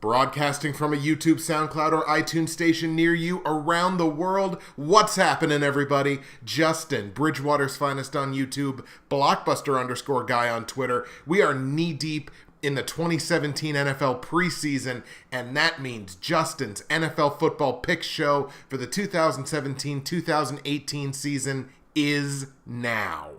Broadcasting from a YouTube, SoundCloud, or iTunes station near you around the world. What's happening, everybody? Justin, Bridgewater's Finest on YouTube, Blockbuster_guy on Twitter. We are knee-deep in the 2017 NFL preseason, and that means Justin's NFL football pick show for the 2017-2018 season is now.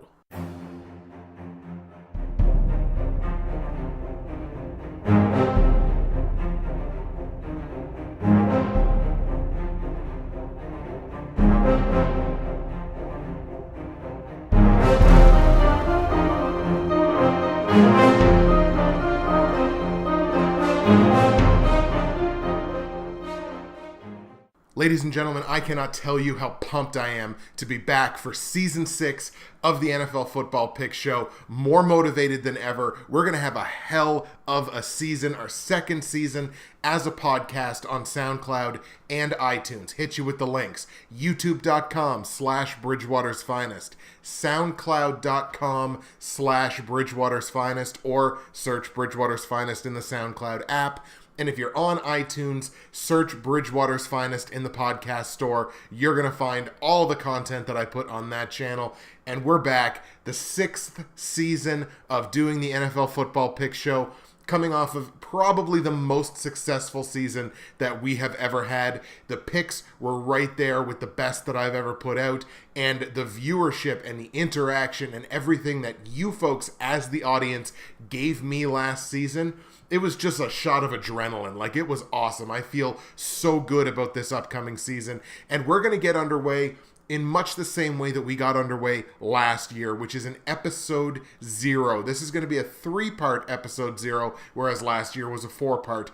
Ladies and gentlemen, I cannot tell you how pumped I am to be back for Season 6 of the NFL Football Pick Show. More motivated than ever. We're going to have a hell of a season, our second season as a podcast on SoundCloud and iTunes. Hit you with the links. YouTube.com/BridgewatersFinest, SoundCloud.com/BridgewatersFinest, or search Bridgewater's Finest in the SoundCloud app. And if you're on iTunes, search Bridgewater's Finest in the podcast store. You're going to find all the content that I put on that channel. And we're back, the 6th season of doing the NFL Football Pick Show, coming off of probably the most successful season that we have ever had. The picks were right there with the best that I've ever put out, and the viewership and the interaction and everything that you folks as the audience gave me last season, it was just a shot of adrenaline. Like, it was awesome. I feel so good about this upcoming season, and we're going to get underway in much the same way that we got underway last year, which is an episode 0. This is going to be a 3-part episode 0, whereas last year was a 4-part.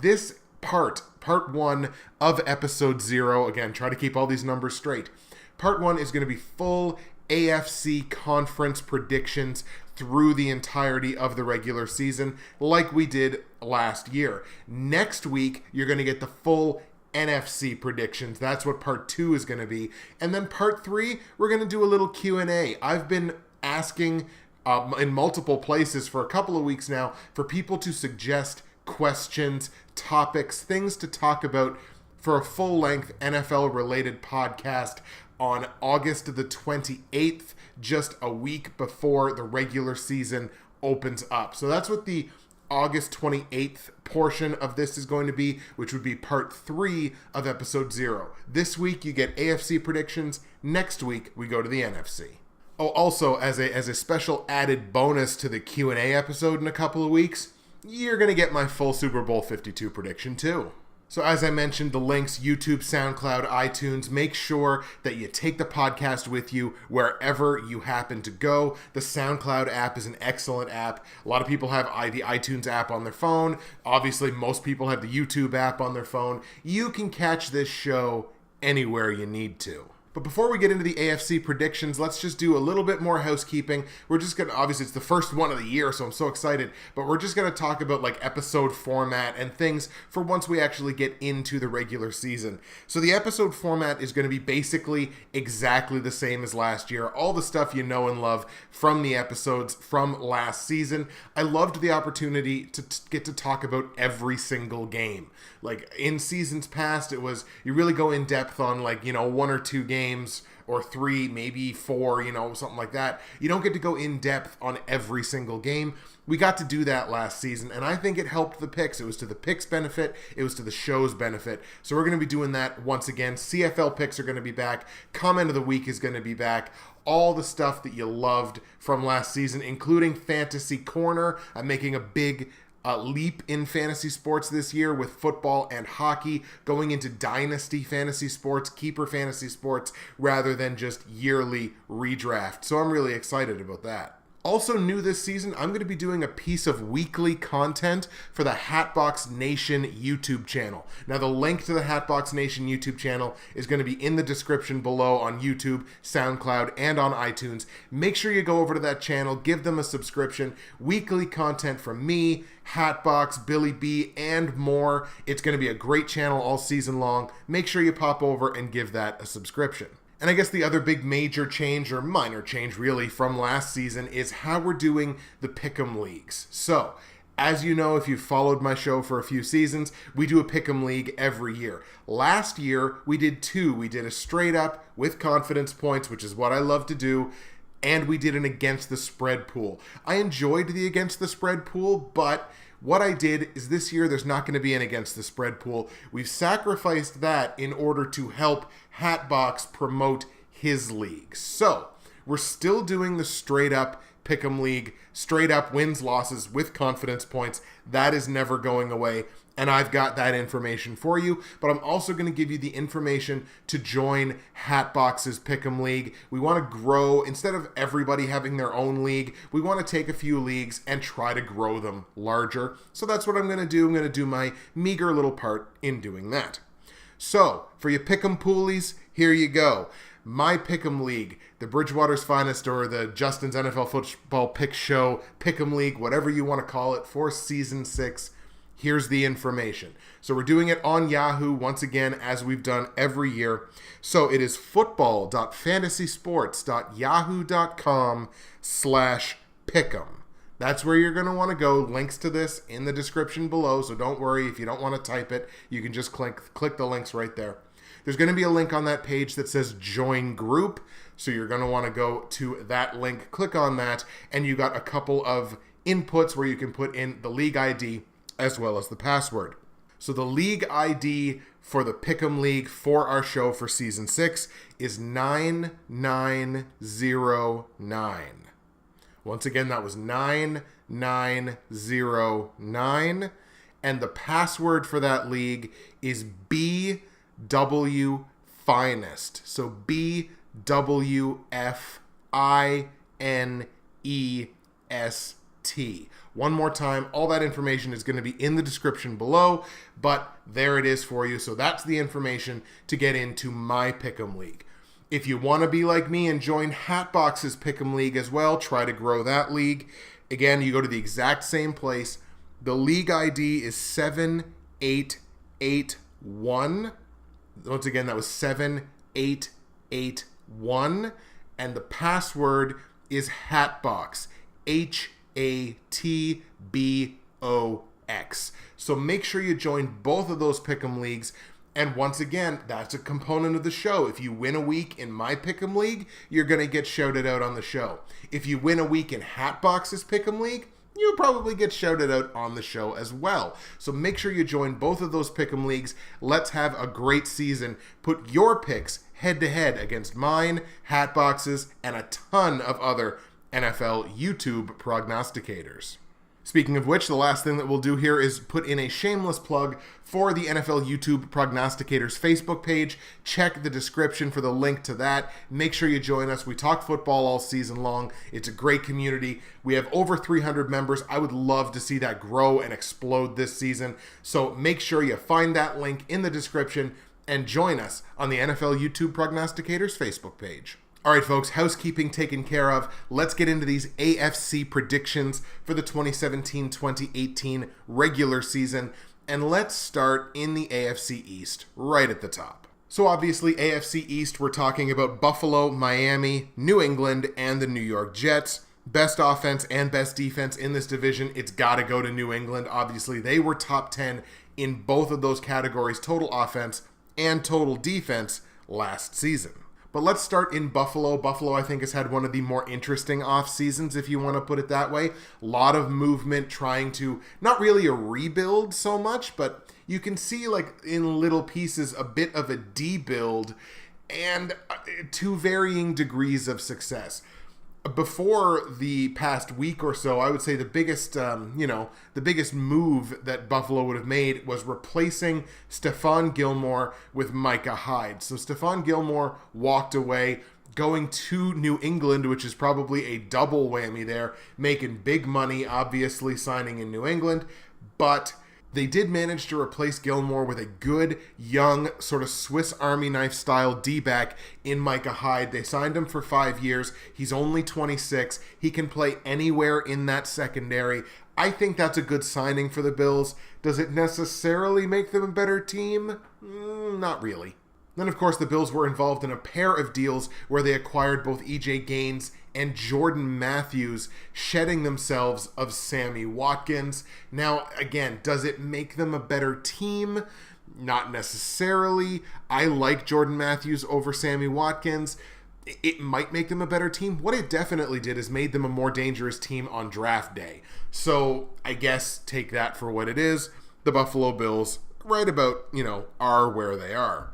This part 1 of episode 0, again, try to keep all these numbers straight. Part 1 is going to be full AFC conference predictions through the entirety of the regular season, like we did last year. Next week, you're going to get the full NFC predictions. That's what part 2 is going to be. And then part 3, we're going to do a little Q&A. I've been asking in multiple places for a couple of weeks now for people to suggest questions, topics, things to talk about for a full-length NFL-related podcast on August the 28th, just a week before the regular season opens up. So that's what the August 28th portion of this is going to be, which would be part 3 of episode 0. This week you get AFC predictions. Next week we go to the NFC. Oh, also as a special added bonus to the Q&A episode in a couple of weeks, you're going to get my full Super Bowl 52 prediction too. So as I mentioned, the links, YouTube, SoundCloud, iTunes, make sure that you take the podcast with you wherever you happen to go. The SoundCloud app is an excellent app. A lot of people have the iTunes app on their phone. Obviously, most people have the YouTube app on their phone. You can catch this show anywhere you need to. But before we get into the AFC predictions, let's just do a little bit more housekeeping. We're just going to, obviously it's the first one of the year, so I'm so excited, but we're just going to talk about like episode format and things for once we actually get into the regular season. So the episode format is going to be basically exactly the same as last year. All the stuff you know and love from the episodes from last season. I loved the opportunity to get to talk about every single game. Like in seasons past, it was, you really go in depth on like, 1 or 2 games, or 3, maybe 4, something like that. You don't get to go in depth on every single game. We got to do that last season, and I think it helped the picks. It was to the picks' benefit. It was to the show's benefit. So we're going to be doing that once again. CFL picks are going to be back. Comment of the week is going to be back. All the stuff that you loved from last season, including Fantasy Corner. I'm making a big leap in fantasy sports this year with football and hockey, going into dynasty fantasy sports, keeper fantasy sports, rather than just yearly redraft. So I'm really excited about that. Also new this season, I'm going to be doing a piece of weekly content for the HATBOX Nation YouTube channel. Now, the link to the HATBOX Nation YouTube channel is going to be in the description below on YouTube, SoundCloud, and on iTunes. Make sure you go over to that channel, give them a subscription. Weekly content from me, HATBOX, Billy B, and more. It's going to be a great channel all season long. Make sure you pop over and give that a subscription. And I guess the other big major change, or minor change really, from last season is how we're doing the Pick'em Leagues. So, As you know, if you've followed my show for a few seasons, we do a pick'em league every year. Last year, we did two. We did a straight up with confidence points, which is what I love to do, and we did an against the spread pool. I enjoyed the against the spread pool, but what I did is this year there's not going to be an against the spread pool. We've sacrificed that in order to help HATBOX promote his league. So, we're still doing the straight up pick'em league, straight up wins, losses with confidence points. That is never going away, and I've got that information for you, but I'm also going to give you the information to join HATBOX's pick'em league. We want to grow. Instead of everybody having their own league, we want to take a few leagues and try to grow them larger. So that's what I'm going to do. I'm going to do my meager little part in doing that. So, for you pick'em poolies, here you go. My pick'em league, the Bridgewater's Finest or the Justin's NFL Football Pick Show pick'em league, whatever you want to call it, for season 6. Here's the information. So we're doing it on Yahoo once again, as we've done every year. So it is football.fantasysports.yahoo.com/pick'em. That's where you're going to want to go. Links to this in the description below, so don't worry if you don't want to type it. You can just click the links right there. There's going to be a link on that page that says Join Group, so you're going to want to go to that link, click on that, and you got a couple of inputs where you can put in the league ID as well as the password. So the league ID for the Pick'em League for our show for Season 6 is 9909. Once again, that was 9909, and the password for that league is bwfinest. So bwfinest. One more time, all that information is going to be in the description below, but there it is for you. So that's the information to get into my Pick'em League. If you want to be like me and join HATBOX's Pick'em League as well, try to grow that league. Again, you go to the exact same place. The league ID is 7881. Once again, that was 7881. And the password is HATBOX. HATBOX. So make sure you join both of those Pick'em Leagues. And once again, that's a component of the show. If you win a week in my Pick'em League, you're going to get shouted out on the show. If you win a week in HATBOX's Pick'em League, you'll probably get shouted out on the show as well. So make sure you join both of those Pick'em Leagues. Let's have a great season. Put your picks head-to-head against mine, HATBOX's, and a ton of other NFL YouTube prognosticators. Speaking of which, the last thing that we'll do here is put in a shameless plug for the NFL YouTube Prognosticators Facebook page. Check the description for the link to that. Make sure you join us. We talk football all season long. It's a great community. We have over 300 members. I would love to see that grow and explode this season. So make sure you find that link in the description and join us on the NFL YouTube Prognosticators Facebook page. All right, folks, housekeeping taken care of. Let's get into these AFC predictions for the 2017-2018 regular season. And let's start in the AFC East, right at the top. So obviously, AFC East, we're talking about Buffalo, Miami, New England, and the New York Jets. Best offense and best defense in this division, it's got to go to New England. Obviously, they were top 10 in both of those categories, total offense and total defense, last season. But let's start in Buffalo. Buffalo, I think, has had one of the more interesting off seasons, if you want to put it that way. A lot of movement trying to, not really a rebuild so much, but you can see, like, in little pieces, a bit of a debuild and to varying degrees of success. Before the past week or so, I would say the biggest move that Buffalo would have made was replacing Stephon Gilmore with Micah Hyde. So Stephon Gilmore walked away, going to New England, which is probably a double whammy there, making big money, obviously signing in New England, but they did manage to replace Gilmore with a good, young, sort of Swiss Army knife style D-back in Micah Hyde. They signed him for 5 years. He's only 26. He can play anywhere in that secondary. I think that's a good signing for the Bills. Does it necessarily make them a better team? Not really. Then, of course, the Bills were involved in a pair of deals where they acquired both E.J. Gaines and Jordan Matthews, shedding themselves of Sammy Watkins. Now, again, does it make them a better team? Not necessarily. I like Jordan Matthews over Sammy Watkins. It might make them a better team. What it definitely did is made them a more dangerous team on draft day. So, I guess take that for what it is. The Buffalo Bills, right about, are where they are.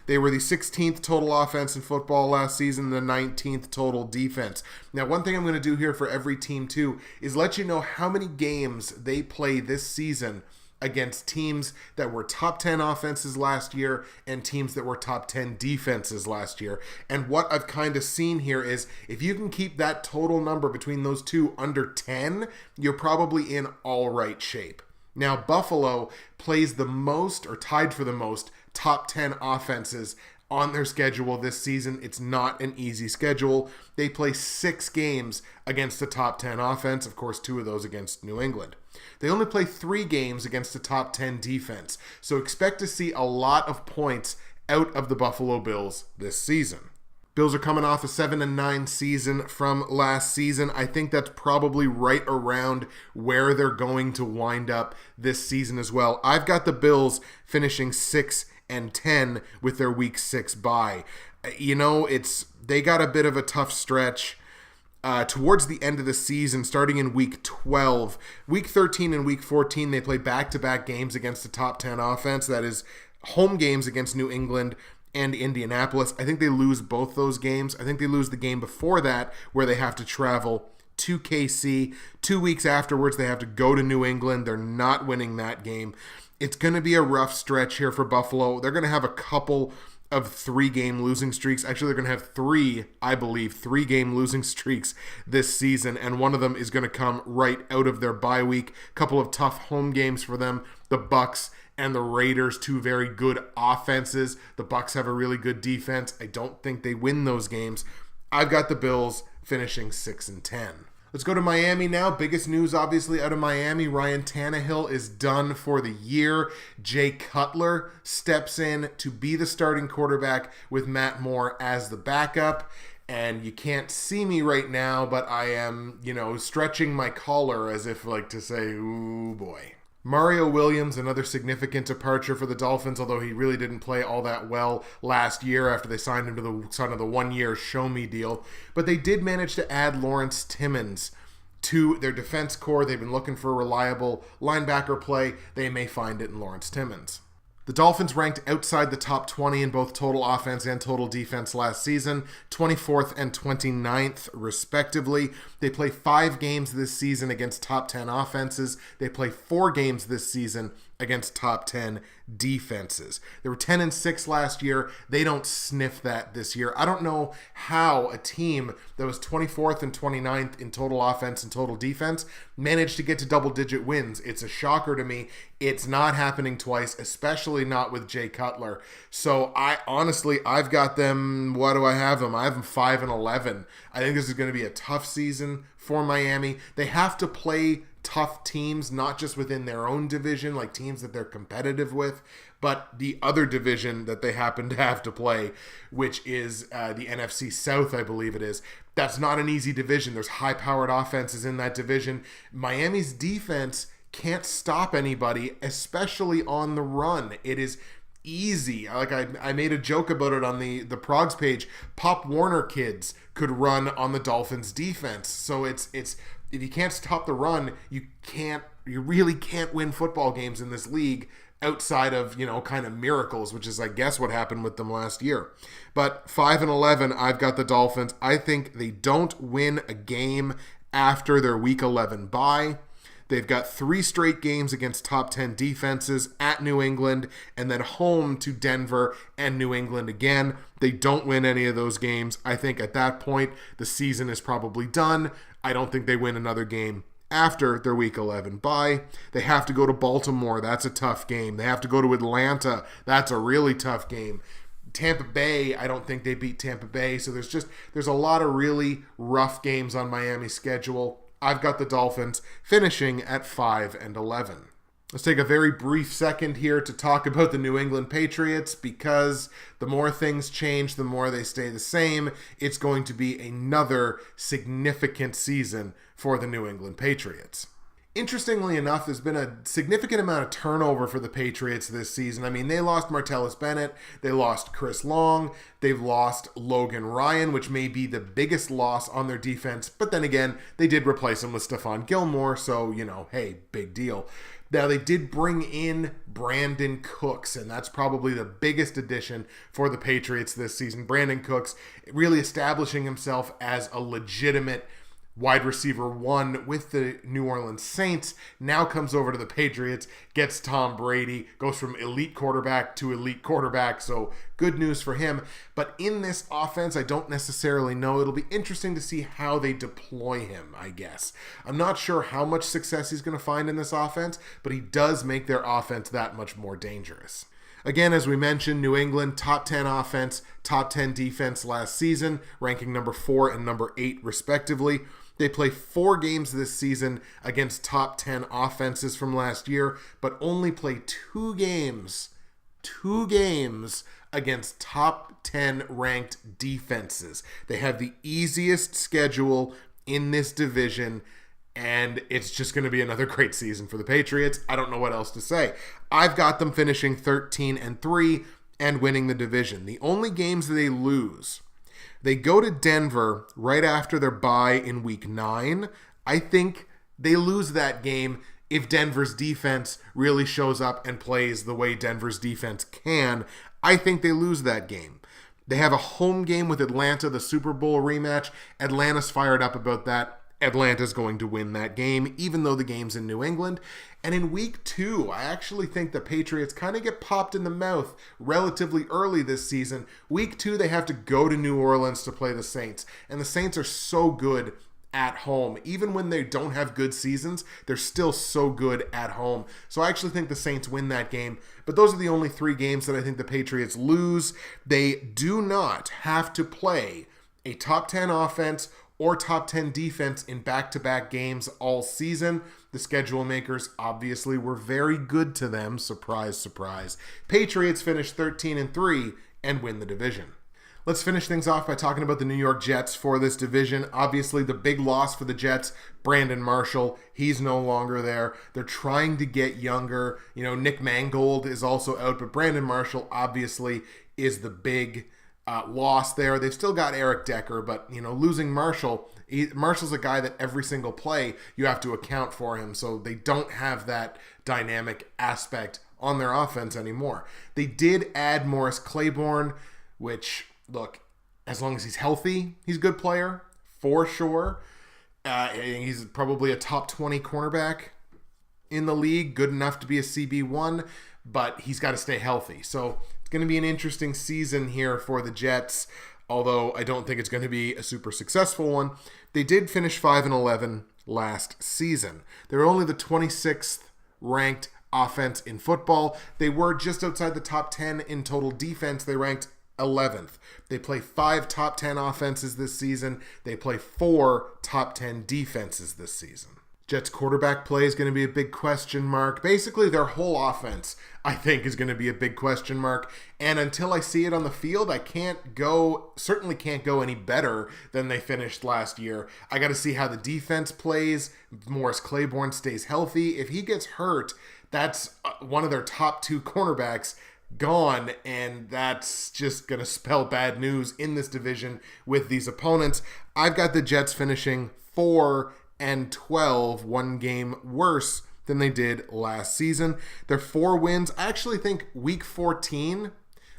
They were the 16th total offense in football last season, the 19th total defense. Now, one thing I'm going to do here for every team, too, is let you know how many games they play this season against teams that were top 10 offenses last year and teams that were top 10 defenses last year. And what I've kind of seen here is if you can keep that total number between those two under 10, you're probably in all right shape. Now, Buffalo plays the most, or tied for the most, top 10 offenses on their schedule this season. It's not an easy schedule. They play 6 games against the top 10 offense. Of course, 2 of those against New England. They only play 3 games against the top 10 defense. So expect to see a lot of points out of the Buffalo Bills this season. Bills are coming off a 7-9 season from last season. I think that's probably right around where they're going to wind up this season as well. I've got the Bills finishing 6-10 with their week 6 bye. They got a bit of a tough stretch towards the end of the season, starting in week 12. Week 13 and week 14, they play back-to-back games against the top 10 offense. That is home games against New England and Indianapolis. I think they lose both those games. I think they lose the game before that where they have to travel to KC. 2 weeks afterwards, they have to go to New England. They're not winning that game. It's going to be a rough stretch here for Buffalo. They're going to have a couple of 3-game losing streaks. Actually, they're going to have 3-game losing streaks this season, and one of them is going to come right out of their bye week. A couple of tough home games for them. The Bucs and the Raiders, 2 very good offenses. The Bucs have a really good defense. I don't think they win those games. I've got the Bills finishing 6-10. Let's go to Miami now. Biggest news, obviously, out of Miami. Ryan Tannehill is done for the year. Jay Cutler steps in to be the starting quarterback with Matt Moore as the backup. And you can't see me right now, but I am, stretching my collar as if like to say, ooh boy. Mario Williams, another significant departure for the Dolphins, although he really didn't play all that well last year after they signed him to the 1-year show-me deal. But they did manage to add Lawrence Timmons to their defense core. They've been looking for a reliable linebacker play. They may find it in Lawrence Timmons. The Dolphins ranked outside the top 20 in both total offense and total defense last season, 24th and 29th respectively. They play 5 games this season against top 10 offenses. They play 4 games this season against top 10 defenses. They were 10-6 last year. They don't sniff that this year. I don't know how a team that was 24th and 29th in total offense and total defense managed to get to double-digit wins. It's a shocker to me. It's not happening twice, especially not with Jay Cutler. So I've got them, what do I have them? I have them 5-11. I think this is going to be a tough season for Miami. They have to play tough teams, not just within their own division, like teams that they're competitive with, but the other division that they happen to have to play, which is the NFC South, I believe it is. That's not an easy division. There's high-powered offenses in that division. Miami's defense can't stop anybody, especially on the run. It is easy. Like I made a joke about it on the Progs page. Pop Warner kids could run on the Dolphins defense. So it's if you can't stop the run, you really can't win football games in this league outside of, kind of miracles, which is, I guess, what happened with them last year. But 5-11, I've got the Dolphins. I think they don't win a game after their Week 11 bye. They've got 3 straight games against top 10 defenses at New England and then home to Denver and New England again. They don't win any of those games. I think at that point, the season is probably done. I don't think they win another game after their Week 11 bye. They have to go to Baltimore. That's a tough game. They have to go to Atlanta. That's a really tough game. Tampa Bay, I don't think they beat Tampa Bay. So there's a lot of really rough games on Miami's schedule. I've got the Dolphins finishing at 5-11. Let's take a very brief second here to talk about the New England Patriots, because the more things change, the more they stay the same. It's going to be another significant season for the New England Patriots. Interestingly enough, there's been a significant amount of turnover for the Patriots this season. I mean, they lost Martellus Bennett, they lost Chris Long, they've lost Logan Ryan, which may be the biggest loss on their defense, but then again, they did replace him with Stephon Gilmore, so, hey, big deal. Now, they did bring in Brandon Cooks, and that's probably the biggest addition for the Patriots this season. Brandon Cooks really establishing himself as a legitimate wide receiver one with the New Orleans Saints, now comes over to the Patriots, gets Tom Brady, goes from elite quarterback to elite quarterback, so good news for him. But in this offense, I don't necessarily know. It'll be interesting to see how they deploy him, I guess. I'm not sure how much success he's going to find in this offense, but he does make their offense that much more dangerous. Again, as we mentioned, New England, top 10 offense, top 10 defense last season, ranking number 4 and number 8 respectively. They play 4 games this season against top 10 offenses from last year, but only play 2 games against top 10 ranked defenses. They have the easiest schedule in this division, and it's just going to be another great season for the Patriots. I don't know what else to say. I've got them finishing 13-3 and winning the division. The only games that they lose, they go to Denver right after their bye in week 9. I think they lose that game if Denver's defense really shows up and plays the way Denver's defense can. I think they lose that game. They have a home game with Atlanta, the Super Bowl rematch. Atlanta's fired up about that. Atlanta's going to win that game, even though the game's in New England. And in week 2, I actually think the Patriots kind of get popped in the mouth relatively early this season. Week 2, they have to go to New Orleans to play the Saints. And the Saints are so good at home. Even when they don't have good seasons, they're still so good at home. So I actually think the Saints win that game. But those are the only 3 games that I think the Patriots lose. They do not have to play a top 10 offense or top 10 defense in back-to-back games all season. The schedule makers obviously were very good to them. Surprise, surprise. Patriots finish 13-3 and win the division. Let's finish things off by talking about the New York Jets for this division. Obviously, the big loss for the Jets, Brandon Marshall, he's no longer there. They're trying to get younger. Nick Mangold is also out, but Brandon Marshall obviously is the big loss there. They've still got Eric Decker, but losing Marshall's a guy that every single play you have to account for him, so they don't have that dynamic aspect on their offense anymore. They did add Morris Claiborne, which, look, as long as he's healthy, he's a good player for sure. He's probably a top 20 cornerback in the league, good enough to be a CB1, but he's got to stay healthy. So it's going to be an interesting season here for the Jets, although I don't think it's going to be a super successful one. They did finish 5-11 last season. They were only the 26th ranked offense in football. They were just outside the top 10 in total defense. They ranked 11th. They play 5 top 10 offenses this season. They play 4 top 10 defenses this season. Jets quarterback play is going to be a big question mark. Basically, their whole offense, I think, is going to be a big question mark. And until I see it on the field, I certainly can't go any better than they finished last year. I got to see how the defense plays. Morris Claiborne stays healthy. If he gets hurt, that's one of their top 2 cornerbacks gone, and that's just going to spell bad news in this division with these opponents. I've got the Jets finishing 4-12, one game worse than they did last season. Their 4 wins, I actually think week 14,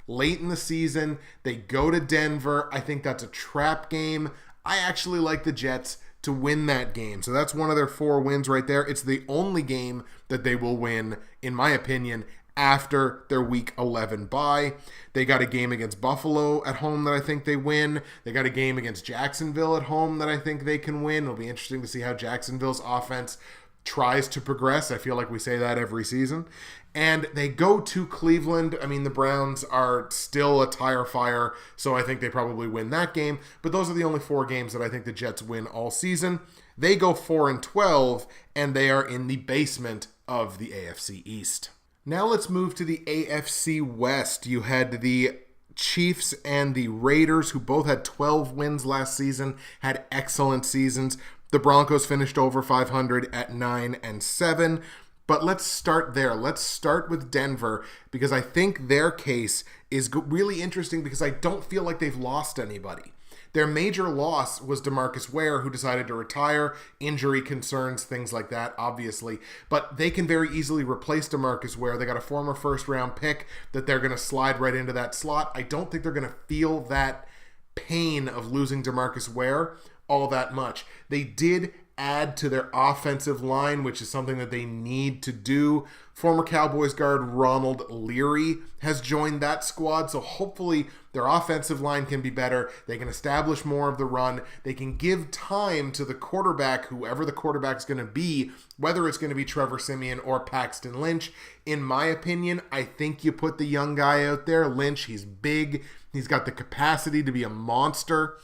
late in the season, they go to Denver. I think that's a trap game. I actually like the Jets to win that game. So that's one of their 4 wins right there. It's the only game that they will win, in my opinion, after their week 11 bye. They got a game against Buffalo at home that I think they win. They got a game against Jacksonville at home that I think they can win. It'll be interesting to see how Jacksonville's offense tries to progress. I feel like we say that every season. And they go to Cleveland. I mean, the Browns are still a tire fire, so I think they probably win that game. But those are the only 4 games that I think the Jets win all season. They go 4-12, and they are in the basement of the AFC East. Now let's move to the AFC West. You had the Chiefs and the Raiders, who both had 12 wins last season, had excellent seasons. The Broncos finished over 500 at 9-7. But let's start there. Let's start with Denver, because I think their case is really interesting, because I don't feel like they've lost anybody. Their major loss was DeMarcus Ware, who decided to retire, injury concerns, things like that, obviously. But they can very easily replace DeMarcus Ware. They got a former first-round pick that they're going to slide right into that slot. I don't think they're going to feel that pain of losing DeMarcus Ware all that much. They did add to their offensive line, which is something that they need to do. Former Cowboys guard Ronald Leary has joined that squad, so hopefully their offensive line can be better. They can establish more of the run. They can give time to the quarterback, whoever the quarterback's going to be, whether it's going to be Trevor Siemian or Paxton Lynch. In my opinion, I think you put the young guy out there, Lynch. He's big. He's got the capacity to be a monster.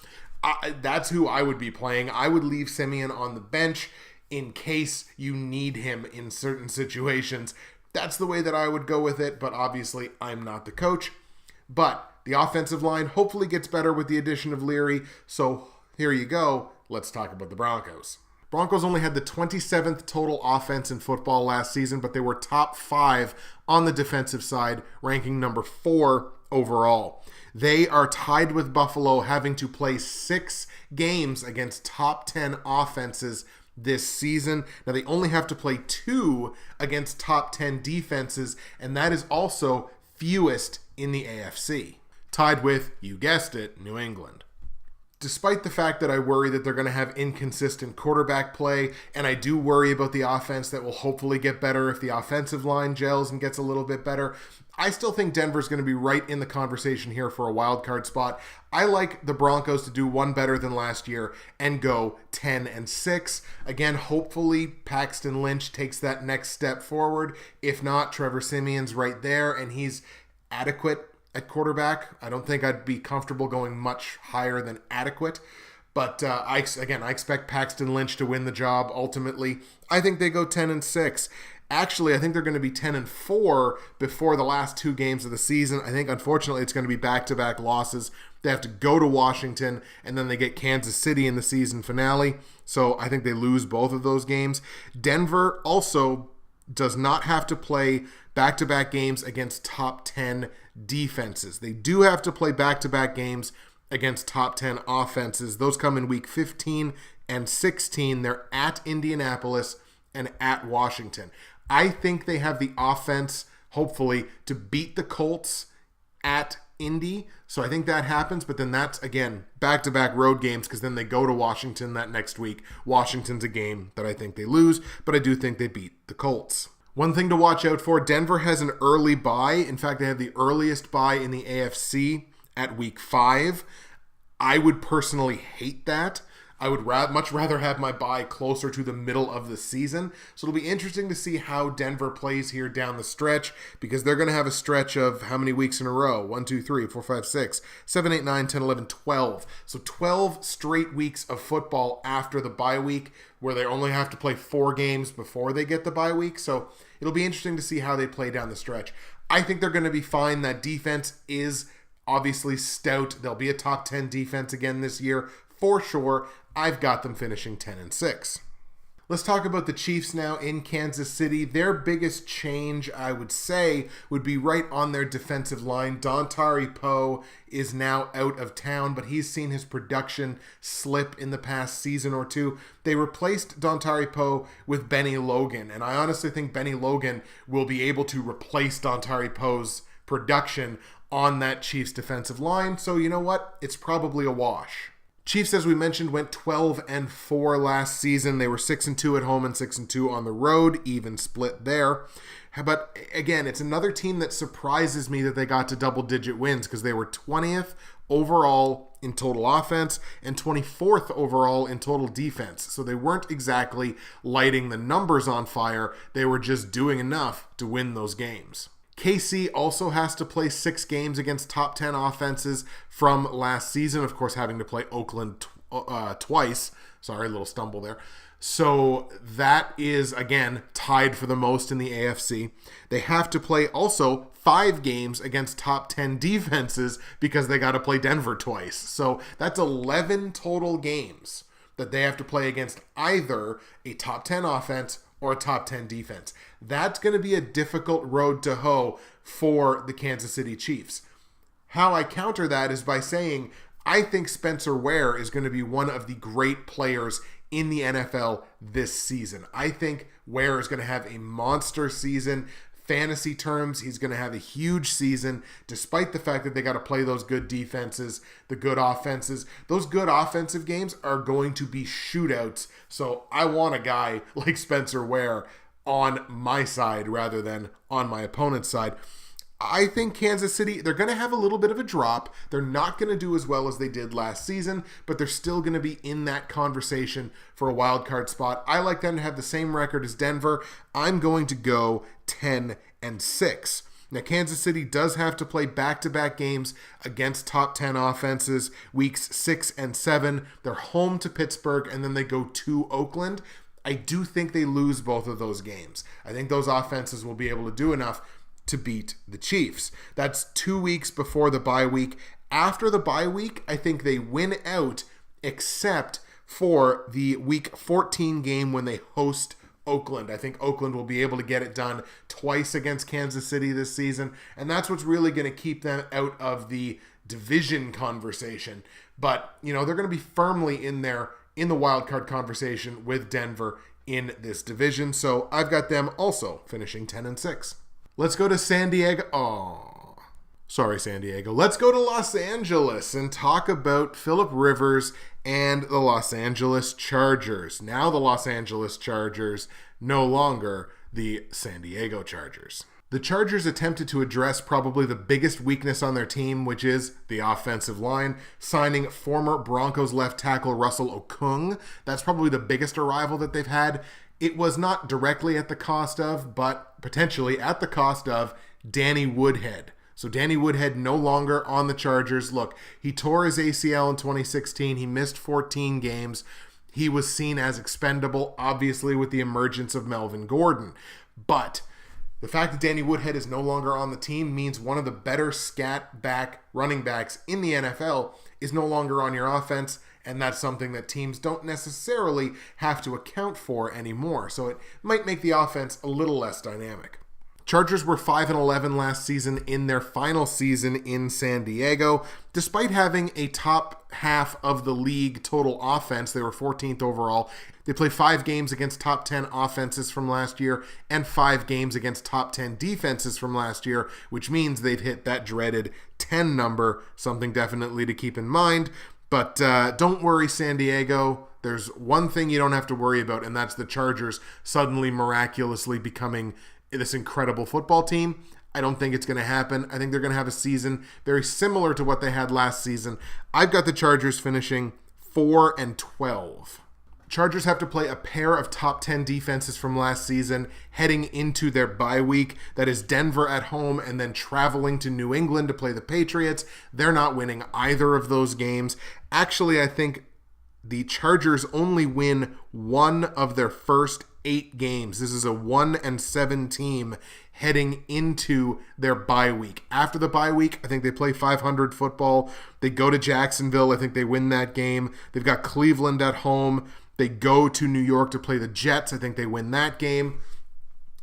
That's who I would be playing. I would leave Siemian on the bench in case you need him in certain situations. That's the way that I would go with it, but obviously I'm not the coach. But the offensive line hopefully gets better with the addition of Leary. So here you go. Let's talk about the Broncos. Broncos only had the 27th total offense in football last season, but they were top 5 on the defensive side, ranking number 4 overall. They are tied with Buffalo, having to play 6 games against top 10 offenses this season. Now, they only have to play 2 against top 10 defenses, and that is also fewest in the AFC. Tied with, you guessed it, New England. Despite the fact that I worry that they're going to have inconsistent quarterback play, and I do worry about the offense that will hopefully get better if the offensive line gels and gets a little bit better, I still think Denver's going to be right in the conversation here for a wild card spot. I like the Broncos to do one better than last year and go 10-6. Again, hopefully Paxton Lynch takes that next step forward. If not, Trevor Siemian's right there, and he's adequate at quarterback. I don't think I'd be comfortable going much higher than adequate. But I expect Paxton Lynch to win the job ultimately. I think they go 10-6. Actually, I think they're going to be 10-4 before the last 2 games of the season. I think, unfortunately, it's going to be back-to-back losses. They have to go to Washington, and then they get Kansas City in the season finale. So I think they lose both of those games. Denver also does not have to play back-to-back games against top 10 defenses. They do have to play back-to-back games against top 10 offenses. Those come in week 15 and 16. They're at Indianapolis and at Washington. I think they have the offense, hopefully, to beat the Colts at Indy. So I think that happens, but then that's, again, back-to-back road games, because then they go to Washington that next week. Washington's a game that I think they lose, but I do think they beat the Colts. One thing to watch out for, Denver has an early bye. In fact, they have the earliest bye in the AFC at week 5. I would personally hate that. I would much rather have my bye closer to the middle of the season. So it'll be interesting to see how Denver plays here down the stretch, because they're going to have a stretch of how many weeks in a row? 1, 2, 3, 4, 5, 6, 7, 8, 9, 10, 11, 12. So 12 straight weeks of football after the bye week, where they only have to play 4 games before they get the bye week. So it'll be interesting to see how they play down the stretch. I think they're going to be fine. That defense is obviously stout. They'll be a top 10 defense again this year for sure. I've got them finishing 10-6. Let's talk about the Chiefs now in Kansas City. Their biggest change, I would say, would be right on their defensive line. Dontari Poe is now out of town, but he's seen his production slip in the past season or 2. They replaced Dontari Poe with Benny Logan, and I honestly think Benny Logan will be able to replace Dontari Poe's production on that Chiefs defensive line. So you know what? It's probably a wash. Chiefs, as we mentioned, went 12-4 last season. They were 6-2 at home and 6-2 on the road, even split there. But again, it's another team that surprises me that they got to double-digit wins, because they were 20th overall in total offense and 24th overall in total defense. So they weren't exactly lighting the numbers on fire. They were just doing enough to win those games. KC also has to play 6 games against top 10 offenses from last season, of course having to play Oakland twice. Sorry, a little stumble there. So that is, again, tied for the most in the AFC. They have to play also 5 games against top 10 defenses because they got to play Denver twice. So that's 11 total games that they have to play against either a top 10 offense or a top 10 defense. That's going to be a difficult road to hoe for the Kansas City Chiefs. How I counter that is by saying I think Spencer Ware is going to be one of the great players in the NFL this season. I think Ware is going to have a monster season. Fantasy terms, he's going to have a huge season, despite the fact that they got to play those good defenses, the good offenses. Those good offensive games are going to be shootouts. So I want a guy like Spencer Ware on my side rather than on my opponent's side. I think Kansas City, they're going to have a little bit of a drop. They're not going to do as well as they did last season, but they're still going to be in that conversation for a wild card spot. I like them to have the same record as Denver. I'm going to go 10-6. Now, Kansas City does have to play back-to-back games against top 10 offenses, weeks 6 and 7. They're home to Pittsburgh, and then they go to Oakland. I do think they lose both of those games. I think those offenses will be able to do enough to beat the Chiefs. That's 2 weeks before the bye week. After the bye week, I think they win out, except for the week 14 game when they host Oakland. I think Oakland will be able to get it done twice against Kansas City this season, and that's what's really going to keep them out of the division conversation. But, they're going to be firmly in there in the wildcard conversation with Denver in this division. So I've got them also finishing 10-6. Let's go to San Diego. San Diego. Let's go to Los Angeles and talk about Phillip Rivers and the Los Angeles Chargers. Now the Los Angeles Chargers, no longer the San Diego Chargers. The Chargers attempted to address probably the biggest weakness on their team, which is the offensive line, signing former Broncos left tackle Russell Okung. That's probably the biggest arrival that they've had. It was not directly at the cost of, but potentially at the cost of, Danny Woodhead. So Danny Woodhead no longer on the Chargers. Look, he tore his ACL in 2016. He missed 14 games. He was seen as expendable, obviously, with the emergence of Melvin Gordon. But the fact that Danny Woodhead is no longer on the team means one of the better scat back running backs in the NFL is no longer on your offense. And that's something that teams don't necessarily have to account for anymore. So it might make the offense a little less dynamic. Chargers were 5-11 last season in their final season in San Diego. Despite having a top half of the league total offense, they were 14th overall. They played 5 games against top 10 offenses from last year and 5 games against top 10 defenses from last year, which means they've hit that dreaded 10 number, something definitely to keep in mind. But don't worry, San Diego. There's one thing you don't have to worry about, and that's the Chargers suddenly miraculously becoming this incredible football team. I don't think it's going to happen. I think they're going to have a season very similar to what they had last season. I've got the Chargers finishing 4-12. Chargers have to play a pair of top 10 defenses from last season heading into their bye week. That is Denver at home and then traveling to New England to play the Patriots. They're not winning either of those games. Actually, I think the Chargers only win one of their first 8 games. This is a 1-7 team heading into their bye week. After the bye week, I think they play 500 football. They go to Jacksonville. I think they win that game. They've got Cleveland at home. They go to New York to play the Jets. I think they win that game.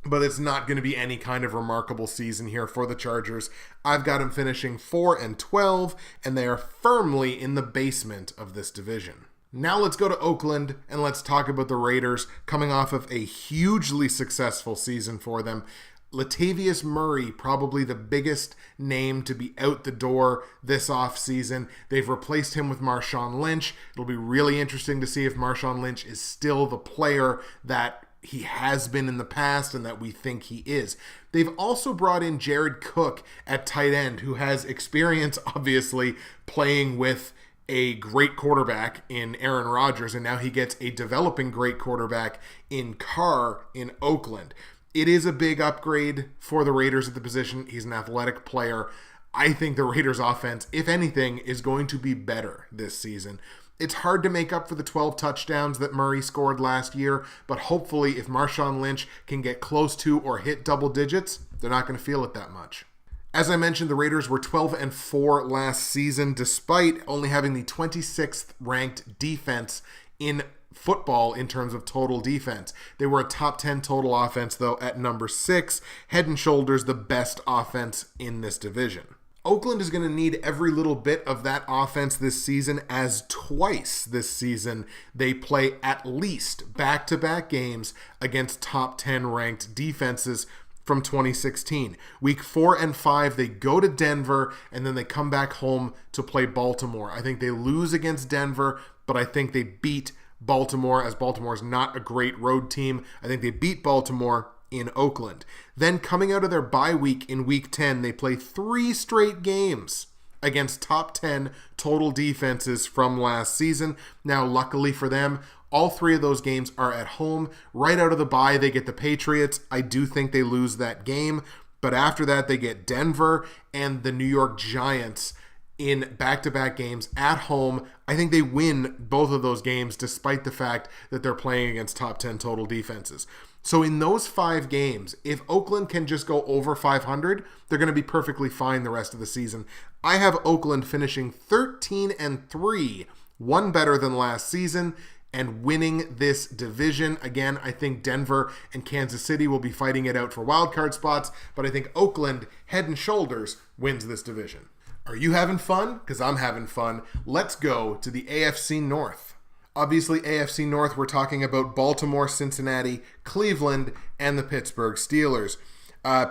But it's not going to be any kind of remarkable season here for the Chargers. I've got them finishing 4-12, and they are firmly in the basement of this division. Now let's go to Oakland, and let's talk about the Raiders coming off of a hugely successful season for them. Latavius Murray, probably the biggest name to be out the door this offseason. They've replaced him with Marshawn Lynch. It'll be really interesting to see if Marshawn Lynch is still the player that he has been in the past and that we think he is. They've also brought in Jared Cook at tight end, who has experience, obviously, playing with a great quarterback in Aaron Rodgers, and now he gets a developing great quarterback in Carr in Oakland. It is a big upgrade for the Raiders at the position. He's an athletic player. I think the Raiders offense, if anything, is going to be better this season. It's hard to make up for the 12 touchdowns that Murray scored last year, but hopefully if Marshawn Lynch can get close to or hit double digits, they're not going to feel it that much. As I mentioned, the Raiders were 12-4 last season, despite only having the 26th ranked defense in football in terms of total defense. They were a top 10 total offense, though, at number 6, head and shoulders the best offense in this division. Oakland is going to need every little bit of that offense this season, as twice this season they play at least back-to-back games against top 10 ranked defenses from 2016. Week 4 and 5, they go to Denver, and then they come back home to play Baltimore. I think they lose against Denver, but I think they beat Baltimore, as Baltimore is not a great road team. I think they beat Baltimore in Oakland. Then coming out of their bye week in Week 10, they play 3 straight games against top 10 total defenses from last season. Now, luckily for them, all 3 of those games are at home. Right out of the bye, they get the Patriots. I do think they lose that game. But after that, they get Denver and the New York Giants in back-to-back games at home. I think they win both of those games despite the fact that they're playing against top 10 total defenses. So in those 5 games, if Oakland can just go over 500, they're going to be perfectly fine the rest of the season. I have Oakland finishing 13-3, one better than last season, and winning this division. Again, I think Denver and Kansas City will be fighting it out for wildcard spots, but I think Oakland, head and shoulders, wins this division. Are you having fun? Because I'm having fun. Let's go to the AFC North. Obviously, AFC North, we're talking about Baltimore, Cincinnati, Cleveland, and the Pittsburgh Steelers.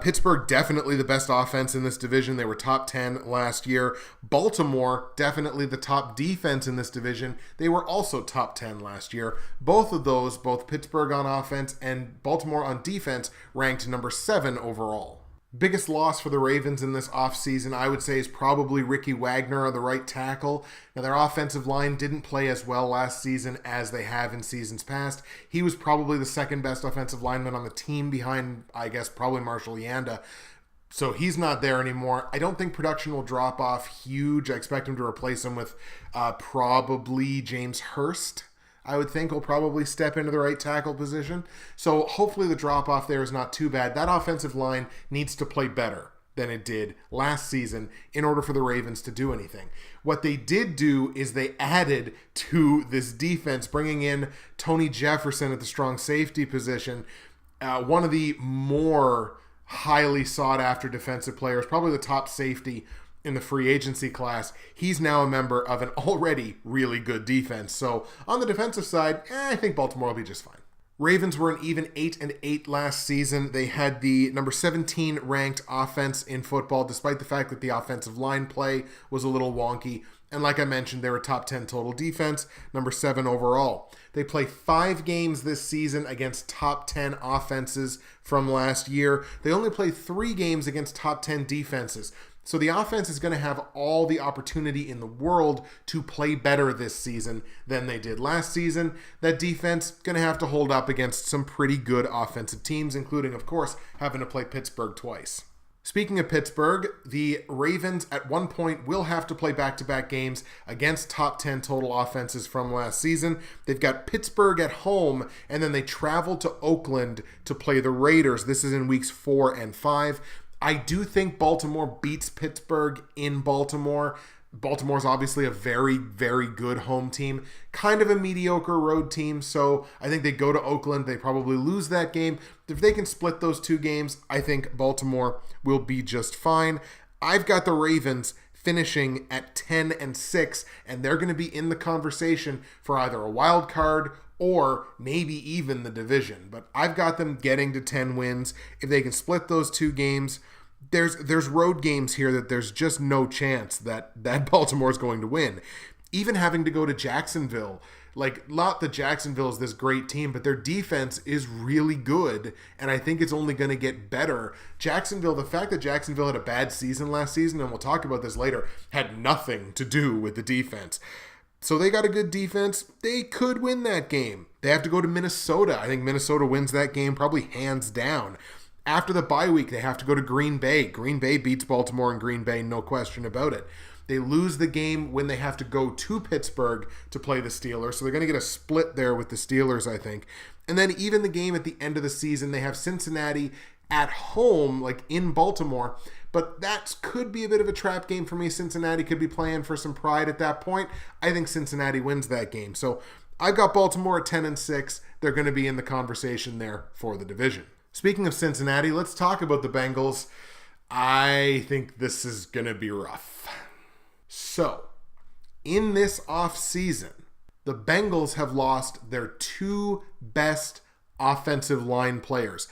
Pittsburgh, definitely the best offense in this division. They were top 10 last year. Baltimore, definitely the top defense in this division. They were also top 10 last year. Both of those, both Pittsburgh on offense and Baltimore on defense, ranked number 7 overall. Biggest loss for the Ravens in this offseason, I would say, is probably Ricky Wagner on the right tackle. Now, their offensive line didn't play as well last season as they have in seasons past. He was probably the second best offensive lineman on the team behind, I guess, probably Marshall Yanda. So he's not there anymore. I don't think production will drop off huge. I expect him to replace him with probably James Hurst. I would think will probably step into the right tackle position. So hopefully the drop-off there is not too bad. That offensive line needs to play better than it did last season in order for the Ravens to do anything. What they did do is they added to this defense, bringing in Tony Jefferson at the strong safety position, one of the more highly sought-after defensive players, probably the top safety in the free agency class. He's now a member of an already really good defense. So on the defensive side, I think Baltimore will be just fine. Ravens were an even 8-8 last season. They had the number 17 ranked offense in football, despite the fact that the offensive line play was a little wonky. And like I mentioned, they were top 10 total defense, number 7 overall. They play 5 games this season against top 10 offenses from last year. They only play 3 games against top 10 defenses. So the offense is going to have all the opportunity in the world to play better this season than they did last season. That defense going to have to hold up against some pretty good offensive teams, including, of course, having to play Pittsburgh twice. Speaking of Pittsburgh, the Ravens at one point will have to play back-to-back games against top 10 total offenses from last season. They've got Pittsburgh at home, and then they travel to Oakland to play the Raiders. This is in weeks 4 and 5. I do think Baltimore beats Pittsburgh in Baltimore. Baltimore's obviously a very, very good home team, kind of a mediocre road team, so I think they go to Oakland. They probably lose that game. If they can split those 2 games, I think Baltimore will be just fine. I've got the Ravens finishing at 10-6, and they're going to be in the conversation for either a wild card or maybe even the division. But I've got them getting to 10 wins. If they can split those 2 games, there's road games here that there's just no chance that Baltimore is going to win. Even having to go to Jacksonville, not that Jacksonville is this great team, but their defense is really good, and I think it's only going to get better. Jacksonville, the fact that Jacksonville had a bad season last season, and we'll talk about this later, had nothing to do with the defense. So they got a good defense. They could win that game. They have to go to Minnesota. I think Minnesota wins that game probably hands down. After the bye week, they have to go to Green Bay. Green Bay beats Baltimore in Green Bay, no question about it. They lose the game when they have to go to Pittsburgh to play the Steelers. So they're going to get a split there with the Steelers, I think. And then even the game at the end of the season, they have Cincinnati at home, like in Baltimore. But that could be a bit of a trap game for me. Cincinnati could be playing for some pride at that point. I think Cincinnati wins that game. So I've got Baltimore at 10-6. They're going to be in the conversation there for the division. Speaking of Cincinnati, let's talk about the Bengals. I think this is going to be rough. So, in this offseason, the Bengals have lost their two best offensive line players,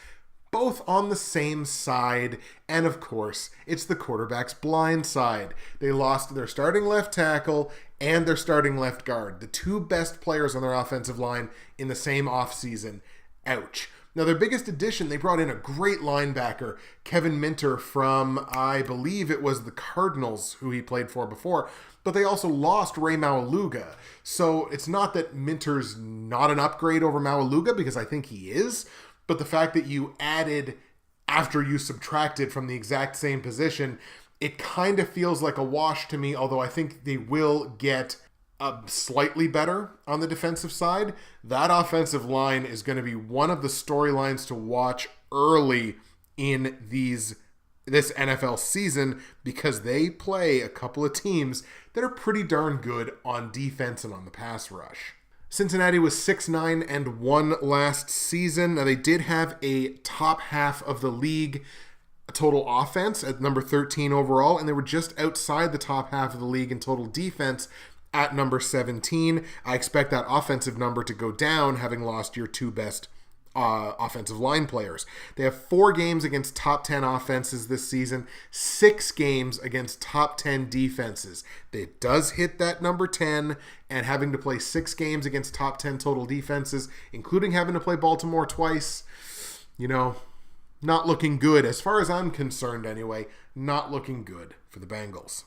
both on the same side, and of course, it's the quarterback's blind side. They lost their starting left tackle and their starting left guard, the two best players on their offensive line in the same offseason. Ouch. Now, their biggest addition, they brought in a great linebacker, Kevin Minter from, I believe it was the Cardinals, who he played for before, but they also lost Ray Maualuga. So it's not that Minter's not an upgrade over Maualuga, because I think he is, but the fact that you added after you subtracted from the exact same position, it kind of feels like a wash to me, although I think they will get slightly better on the defensive side. That offensive line is going to be one of the storylines to watch early in this NFL season, because they play a couple of teams that are pretty darn good on defense and on the pass rush. Cincinnati was 6-9-1 last season. Now, they did have a top half of the league total offense at number 13 overall, and they were just outside the top half of the league in total defense at number 17. I expect that offensive number to go down, having lost your two best offensive line players. They have 4 games against top 10 offenses this season, 6 games against top 10 defenses. It does hit that number 10, and having to play 6 games against top 10 total defenses, including having to play Baltimore twice, not looking good. As far as I'm concerned anyway, not looking good for the Bengals.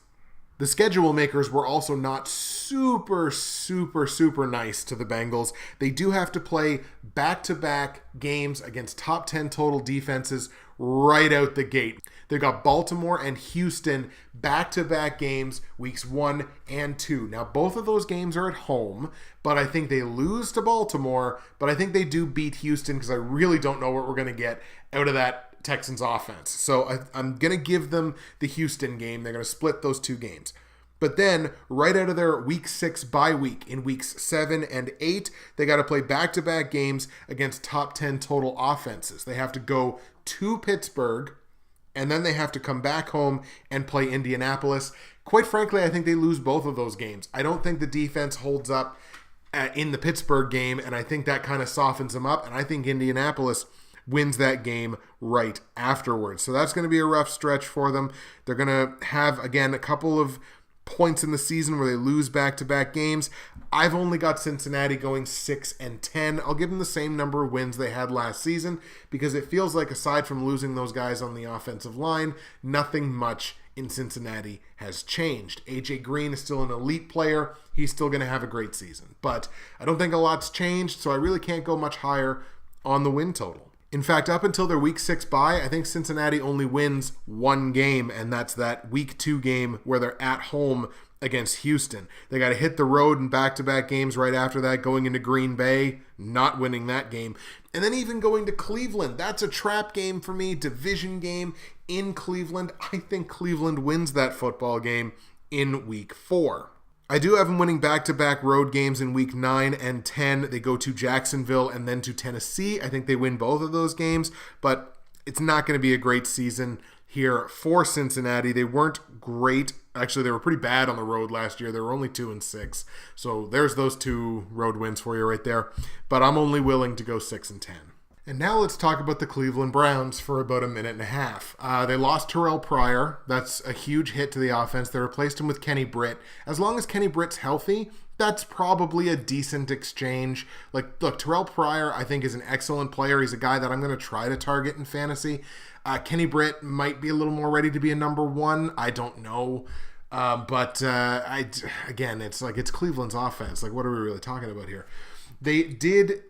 The schedule makers were also not super nice to the Bengals. They do have to play back-to-back games against top 10 total defenses right out the gate. They've got Baltimore and Houston back-to-back games, weeks 1 and 2. Now, both of those games are at home, but I think they lose to Baltimore, but I think they do beat Houston, because I really don't know what we're going to get out of that Texans offense. So I'm going to give them the Houston game. They're going to split those 2 games. But then, right out of their week 6 bye week, in weeks 7 and 8, they got to play back-to-back games against top 10 total offenses. They have to go to Pittsburgh, and then they have to come back home and play Indianapolis. Quite frankly, I think they lose both of those games. I don't think the defense holds up in the Pittsburgh game, and I think that kind of softens them up, and I think Indianapolis wins that game right afterwards. So that's going to be a rough stretch for them. They're going to have, again, a couple of points in the season where they lose back-to-back games. I've only got Cincinnati going 6-10. I'll give them the same number of wins they had last season, because it feels like, aside from losing those guys on the offensive line, nothing much in Cincinnati has changed. AJ Green is still an elite player. He's still going to have a great season. But I don't think a lot's changed, so I really can't go much higher on the win total. In fact, up until their week 6 bye, I think Cincinnati only wins 1 game, and that's that week 2 game where they're at home against Houston. They got to hit the road in back-to-back games right after that, going into Green Bay, not winning that game. And then even going to Cleveland. That's a trap game for me, division game in Cleveland. I think Cleveland wins that football game in week 4. I do have them winning back-to-back road games in week 9 and 10. They go to Jacksonville and then to Tennessee. I think they win both of those games, but it's not going to be a great season here for Cincinnati. They weren't great. Actually, they were pretty bad on the road last year. They were only 2-6. So there's those 2 road wins for you right there. But I'm only willing to go 6-10. And now let's talk about the Cleveland Browns for about a minute and a half. They lost Terrell Pryor. That's a huge hit to the offense. They replaced him with Kenny Britt. As long as Kenny Britt's healthy, that's probably a decent exchange. Look, Terrell Pryor, I think, is an excellent player. He's a guy that I'm going to try to target in fantasy. Kenny Britt might be a little more ready to be a number 1. I don't know. But it's Cleveland's offense. Like, what are we really talking about here? They did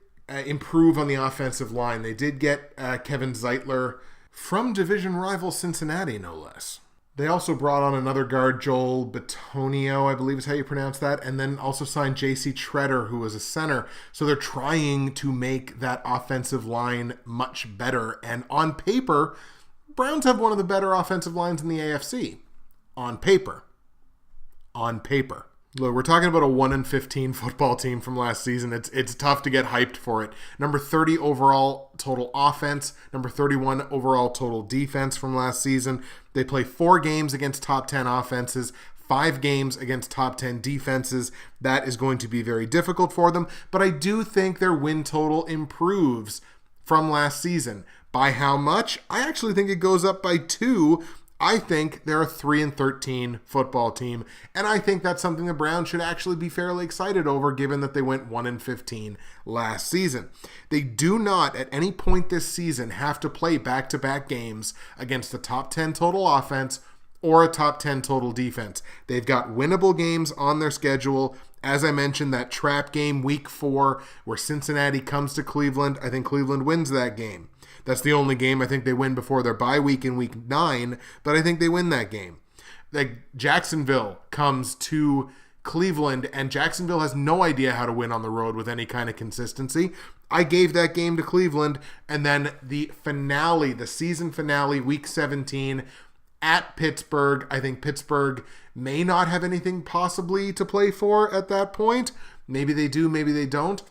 improve on the offensive line. They did get Kevin Zeitler from division rival Cincinnati, no less. They also brought on another guard, Joel Bitonio, I believe is how you pronounce that, and then also signed J.C. Treader, who was a center. So they're trying to make that offensive line much better. And on paper, Browns have one of the better offensive lines in the AFC. On paper. On paper. Look, we're talking about a 1-15 football team from last season. It's tough to get hyped for it. Number 30 overall total offense, number 31 overall total defense from last season. They play 4 games against top 10 offenses, 5 games against top 10 defenses. That is going to be very difficult for them, but I do think their win total improves from last season. By how much? I actually think it goes up by 2. I think they're a 3-13 football team, and I think that's something the Browns should actually be fairly excited over, given that they went 1-15 last season. They do not, at any point this season, have to play back-to-back games against a top 10 total offense or a top 10 total defense. They've got winnable games on their schedule. As I mentioned, that trap game week 4 where Cincinnati comes to Cleveland, I think Cleveland wins that game. That's the only game I think they win before their bye week in week 9, but I think they win that game. Like, Jacksonville comes to Cleveland, and Jacksonville has no idea how to win on the road with any kind of consistency. I gave that game to Cleveland, and then the finale, the season finale, week 17, at Pittsburgh. I think Pittsburgh may not have anything possibly to play for at that point. Maybe they do, maybe they don't.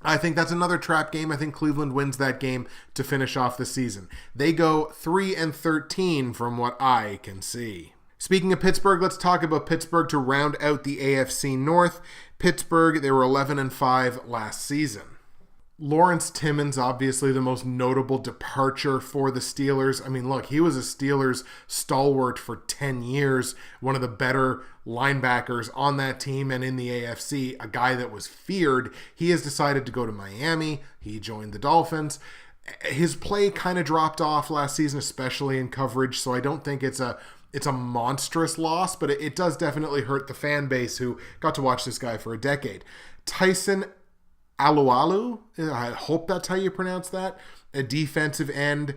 I think that's another trap game. I think Cleveland wins that game to finish off the season. They go 3-13 from what I can see. Speaking of Pittsburgh, let's talk about Pittsburgh to round out the AFC North. Pittsburgh, they were 11-5 last season. Lawrence Timmons, obviously the most notable departure for the Steelers. I mean, look, he was a Steelers stalwart for 10 years, one of the better linebackers on that team and in the AFC, a guy that was feared. He has decided to go to Miami. He joined the Dolphins. His play kind of dropped off last season, especially in coverage, so I don't think it's a monstrous loss, but it does definitely hurt the fan base who got to watch this guy for a decade. Tyson Alualu, I hope that's how you pronounce that, a defensive end,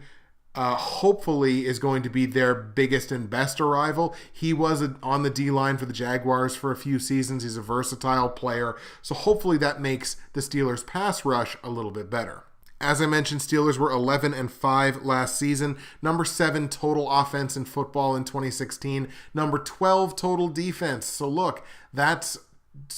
hopefully is going to be their biggest and best arrival. He was on the D-line for the Jaguars for a few seasons. He's a versatile player, so hopefully that makes the Steelers' pass rush a little bit better. As I mentioned, Steelers were 11-5 last season, number 7 total offense in football in 2016, number 12 total defense. So look, that's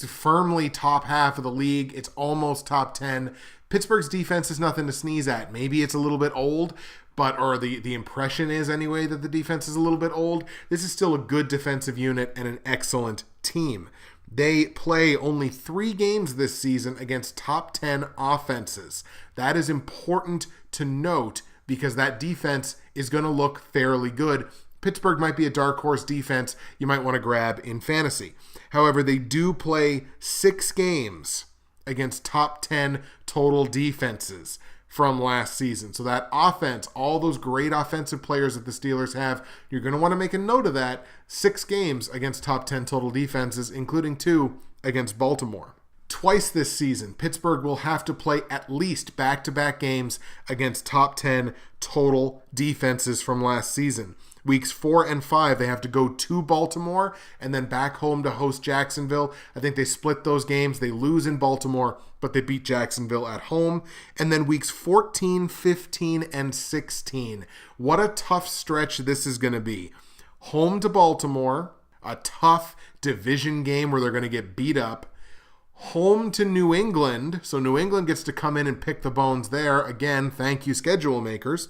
firmly top half of the league. It's almost top 10. Pittsburgh's defense is nothing to sneeze at. Maybe it's a little bit old, or the impression is anyway that the defense is a little bit old. This is still a good defensive unit and an excellent team. They play only 3 games this season against top 10 offenses. That is important to note because that defense is going to look fairly good. Pittsburgh might be a dark horse defense you might want to grab in fantasy. However, they do play 6 games against top 10 total defenses from last season. So that offense, all those great offensive players that the Steelers have, you're going to want to make a note of that. 6 games against top 10 total defenses, including 2 against Baltimore. Twice this season, Pittsburgh will have to play at least back-to-back games against top 10 total defenses from last season. Weeks 4 and 5, they have to go to Baltimore and then back home to host Jacksonville. I think they split those games. They lose in Baltimore, but they beat Jacksonville at home. And then weeks 14, 15, and 16. What a tough stretch this is going to be. Home to Baltimore, a tough division game where they're going to get beat up. Home to New England, so New England gets to come in and pick the bones there. Again, thank you, schedule makers.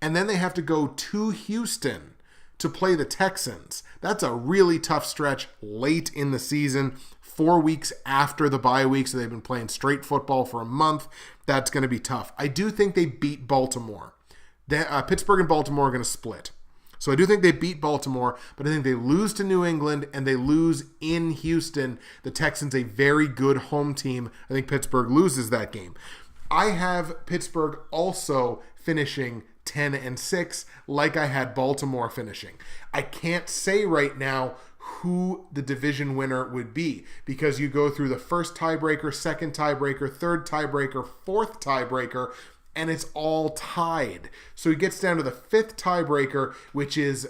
And then they have to go to Houston to play the Texans. That's a really tough stretch late in the season, 4 weeks after the bye week, so they've been playing straight football for a month. That's going to be tough. I do think they beat Baltimore. Pittsburgh and Baltimore are going to split. So I do think they beat Baltimore, but I think they lose to New England and they lose in Houston. The Texans, a very good home team. I think Pittsburgh loses that game. I have Pittsburgh also finishing 10-6, like I had Baltimore finishing. I can't say right now who the division winner would be because you go through the first tiebreaker, second tiebreaker, third tiebreaker, fourth tiebreaker, and it's all tied. So it gets down to the 5th tiebreaker, which is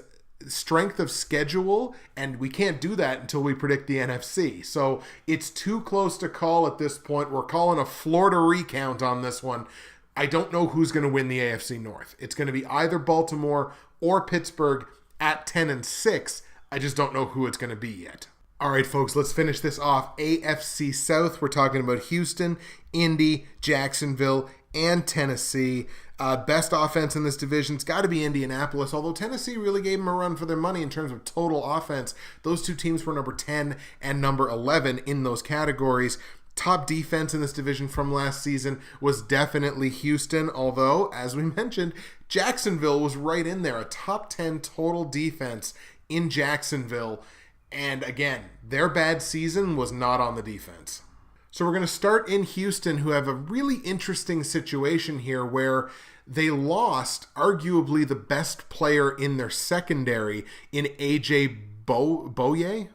strength of schedule, and we can't do that until we predict the NFC. So it's too close to call at this point. We're calling a Florida recount on this one. I don't know who's going to win the AFC North. It's going to be either Baltimore or Pittsburgh at 10-6. I just don't know who it's going to be yet. All right, folks, let's finish this off. AFC South, we're talking about Houston, Indy, Jacksonville, and Tennessee. Best offense in this division's got to be Indianapolis, although Tennessee really gave them a run for their money in terms of total offense. Those two teams were number 10 and number 11 in those categories. Top defense in this division from last season was definitely Houston, although, as we mentioned, Jacksonville was right in there, a top 10 total defense in Jacksonville. And again, their bad season was not on the defense. So we're going to start in Houston, who have a really interesting situation here where they lost arguably the best player in their secondary in AJ Bouye?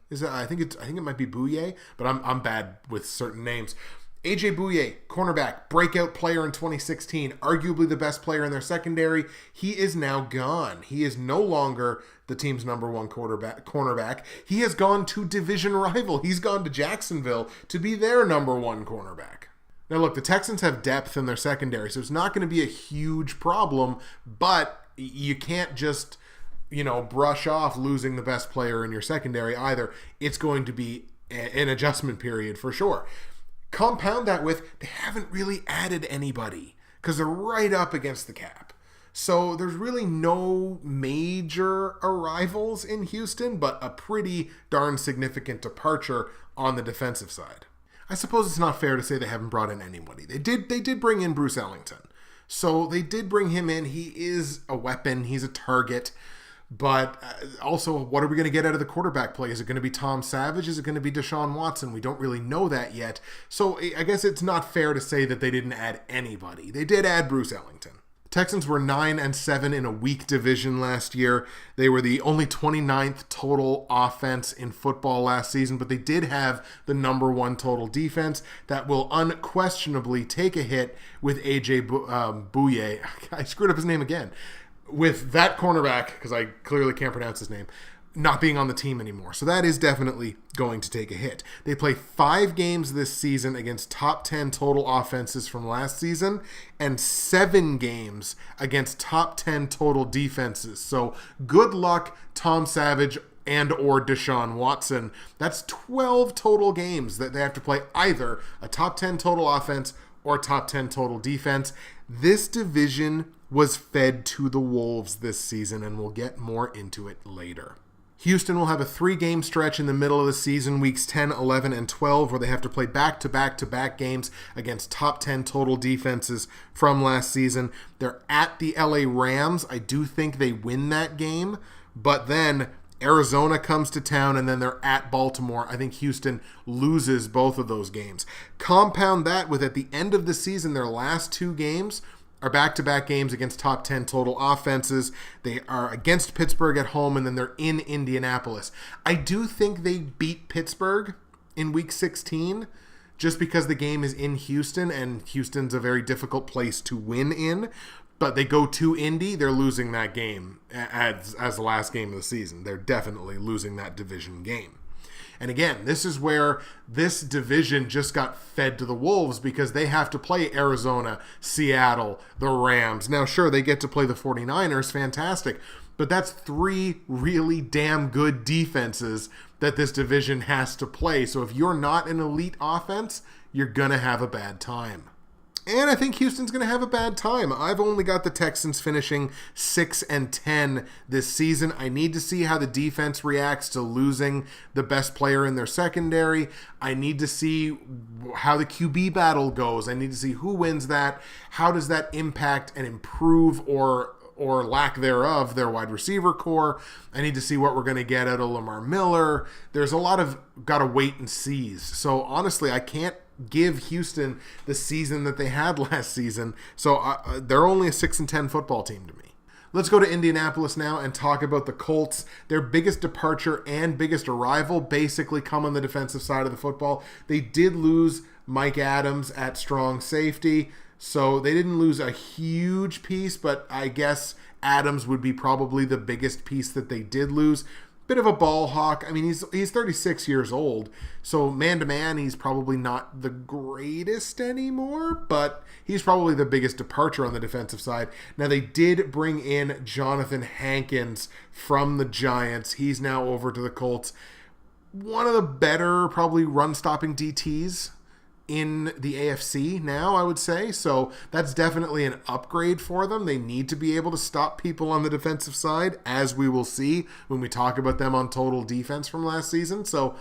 Is that, I think it might be Bouye, but I'm bad with certain names. AJ Bouye, cornerback, breakout player in 2016, arguably the best player in their secondary. He is now gone. He is no longer the team's number one cornerback. He has gone to division rival. He's gone to Jacksonville to be their number one cornerback. Now look, the Texans have depth in their secondary, so it's not going to be a huge problem, but you can't just, brush off losing the best player in your secondary either. It's going to be an adjustment period for sure. Compound that with, they haven't really added anybody because they're right up against the cap. So there's really no major arrivals in Houston, but a pretty darn significant departure on the defensive side. I suppose it's not fair to say they haven't brought in anybody. They did bring in Bruce Ellington. So they did bring him in. He is a weapon. He's a target. But also, what are we going to get out of the quarterback play? Is it going to be Tom Savage? Is it going to be Deshaun Watson? We don't really know that yet. So I guess it's not fair to say that they didn't add anybody. They did add Bruce Ellington. Texans were 9-7 in a weak division last year. They were the only 29th total offense in football last season, but they did have the number one total defense that will unquestionably take a hit with AJ Bouye. I screwed up his name again. With that cornerback, because I clearly can't pronounce his name, not being on the team anymore. So that is definitely going to take a hit. They play 5 games this season against top 10 total offenses from last season and 7 games against top 10 total defenses. So good luck, Tom Savage and or Deshaun Watson. That's 12 total games that they have to play either a top 10 total offense or top 10 total defense. This division was fed to the wolves this season, and we'll get more into it later. Houston will have a 3-game stretch in the middle of the season, weeks 10, 11, and 12, where they have to play back-to-back-to-back games against top 10 total defenses from last season. They're at the LA Rams. I do think they win that game, but then Arizona comes to town, and then they're at Baltimore. I think Houston loses both of those games. Compound that with, at the end of the season, their last 2 games are back-to-back games against top 10 total offenses. They are against Pittsburgh at home, and then they're in Indianapolis. I do think they beat Pittsburgh in Week 16 just because the game is in Houston, and Houston's a very difficult place to win in. But they go to Indy, they're losing that game as the last game of the season. They're definitely losing that division game. And again, this is where this division just got fed to the wolves because they have to play Arizona, Seattle, the Rams. Now, sure, they get to play the 49ers, fantastic. But that's 3 really damn good defenses that this division has to play. So if you're not an elite offense, you're going to have a bad time. And I think Houston's going to have a bad time. I've only got the Texans finishing 6-10 this season. I need to see how the defense reacts to losing the best player in their secondary. I need to see how the QB battle goes. I need to see who wins that. How does that impact and improve or lack thereof their wide receiver core. I need to see what we're going to get out of Lamar Miller. There's a lot of got to wait and sees. So honestly, I can't give Houston the season that they had last season. So they're only a 6-10 football team to me. Let's go to Indianapolis now and talk about the Colts. Their biggest departure and biggest arrival basically come on the defensive side of the football. They did lose Mike Adams at strong safety, so they didn't lose a huge piece, but I guess Adams would be probably the biggest piece that they did lose. Bit of a ball hawk. I mean, he's 36 years old, so man-to-man, he's probably not the greatest anymore, but he's probably the biggest departure on the defensive side. Now, they did bring in Jonathan Hankins from the Giants. He's now over to the Colts. One of the better, probably, run-stopping DTs in the AFC now, I would say. So that's definitely an upgrade for them. They need to be able to stop people on the defensive side, as we will see when we talk about them on total defense from last season. So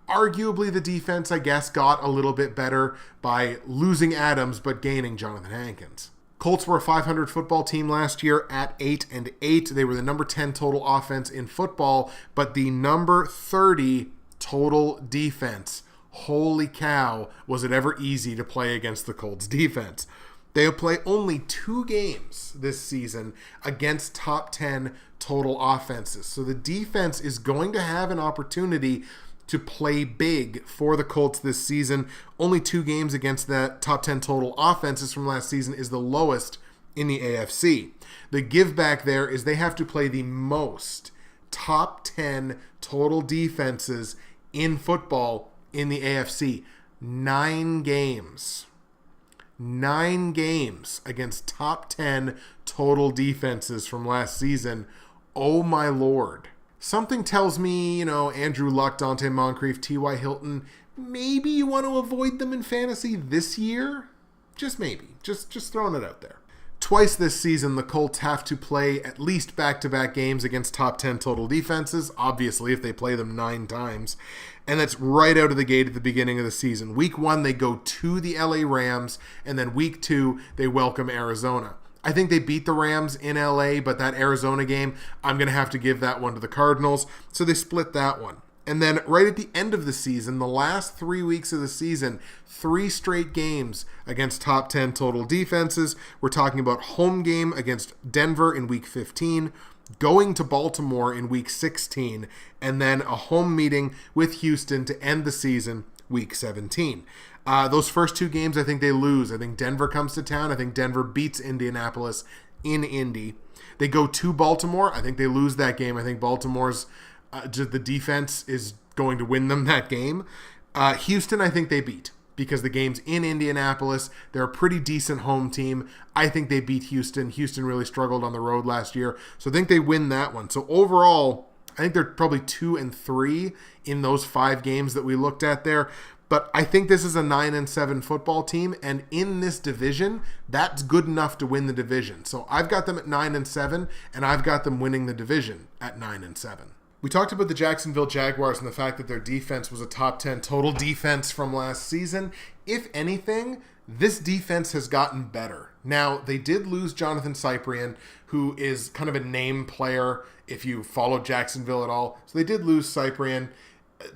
arguably the defense, I guess, got a little bit better by losing Adams but gaining Jonathan Hankins. Colts were a 500 football team last year at 8-8. They were the number 10 total offense in football, but the number 30 total defense. Holy cow, was it ever easy to play against the Colts defense. They'll play only 2 games this season against top 10 total offenses. So the defense is going to have an opportunity to play big for the Colts this season. Only 2 games against that top 10 total offenses from last season is the lowest in the AFC. The give back there is they have to play the most top 10 total defenses in football in the AFC. 9 games. 9 games against top 10 total defenses from last season. Oh my Lord. Something tells me, Andrew Luck, Dante Moncrief, T.Y. Hilton, maybe you want to avoid them in fantasy this year? Just maybe. Just throwing it out there. Twice this season, the Colts have to play at least back-to-back games against top 10 total defenses, obviously, if they play them 9 times. And that's right out of the gate at the beginning of the season. Week 1, they go to the LA Rams, and then week 2, they welcome Arizona. I think they beat the Rams in LA, but that Arizona game, I'm going to have to give that one to the Cardinals. So they split that one. And then right at the end of the season, the last 3 weeks of the season, 3 straight games against top 10 total defenses. We're talking about home game against Denver in week 15, going to Baltimore in week 16, and then a home meeting with Houston to end the season, week 17. Those first 2 games, I think they lose. I think Denver comes to town. I think Denver beats Indianapolis in Indy. They go to Baltimore. I think they lose that game. I think Baltimore's the defense is going to win them that game. Houston, I think they beat because the game's in Indianapolis. They're a pretty decent home team. I think they beat Houston. Houston really struggled on the road last year, so I think they win that one. So overall, I think they're probably 2-3 in those 5 games that we looked at there. But I think this is a 9-7 football team, and in this division, that's good enough to win the division. So I've got them at 9-7, and I've got them winning the division at 9-7. We talked about the Jacksonville Jaguars and the fact that their defense was a top 10 total defense from last season. If anything, this defense has gotten better. Now, they did lose Jonathan Cyprien, who is kind of a name player if you follow Jacksonville at all. So they did lose Cyprien.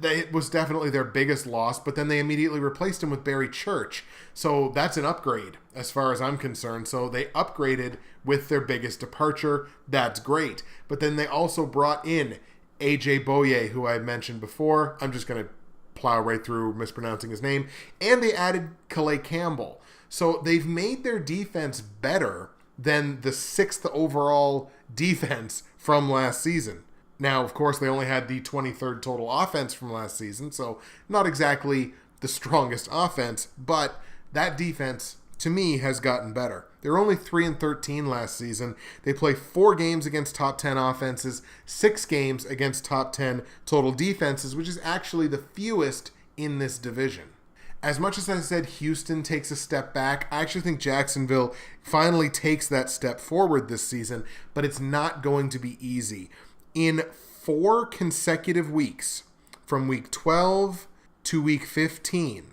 It was definitely their biggest loss, but then they immediately replaced him with Barry Church. So that's an upgrade as far as I'm concerned. So they upgraded with their biggest departure. That's great. But then they also brought in AJ Boye, who I mentioned before. I'm just going to plow right through mispronouncing his name. And they added Calais Campbell. So they've made their defense better than the 6th overall defense from last season. Now, of course, they only had the 23rd total offense from last season, so not exactly the strongest offense, but that defense, to me, has gotten better. They were only 3-13 last season. They play 4 games against top 10 offenses, 6 games against top 10 total defenses, which is actually the fewest in this division. As much as I said Houston takes a step back, I actually think Jacksonville finally takes that step forward this season, but it's not going to be easy. In 4 consecutive weeks, from week 12 to week 15,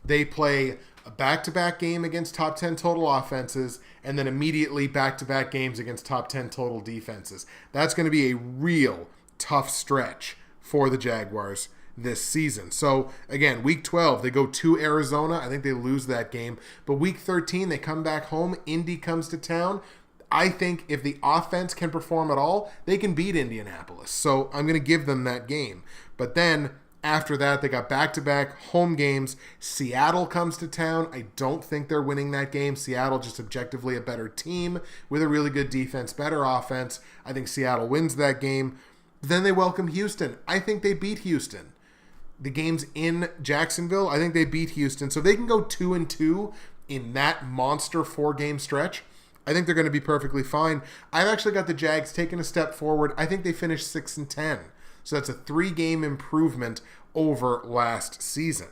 they play a back-to-back game against top 10 total offenses, and then immediately back-to-back games against top 10 total defenses. That's going to be a real tough stretch for the Jaguars this season. So, again, week 12, they go to Arizona. I think they lose that game. But week 13, they come back home. Indy comes to town. I think if the offense can perform at all, they can beat Indianapolis. So I'm going to give them that game. But then After that, they got back-to-back home games. Seattle comes to town. I don't think they're winning that game. Seattle just objectively a better team with a really good defense, better offense. I think Seattle wins that game. Then they welcome Houston. I think they beat Houston. The game's in Jacksonville. I think they beat Houston. So they can go 2-2 in that monster 4-game stretch. I think they're going to be perfectly fine. I've actually got the Jags taking a step forward. I think they finish 6-10. So that's a 3-game improvement over last season.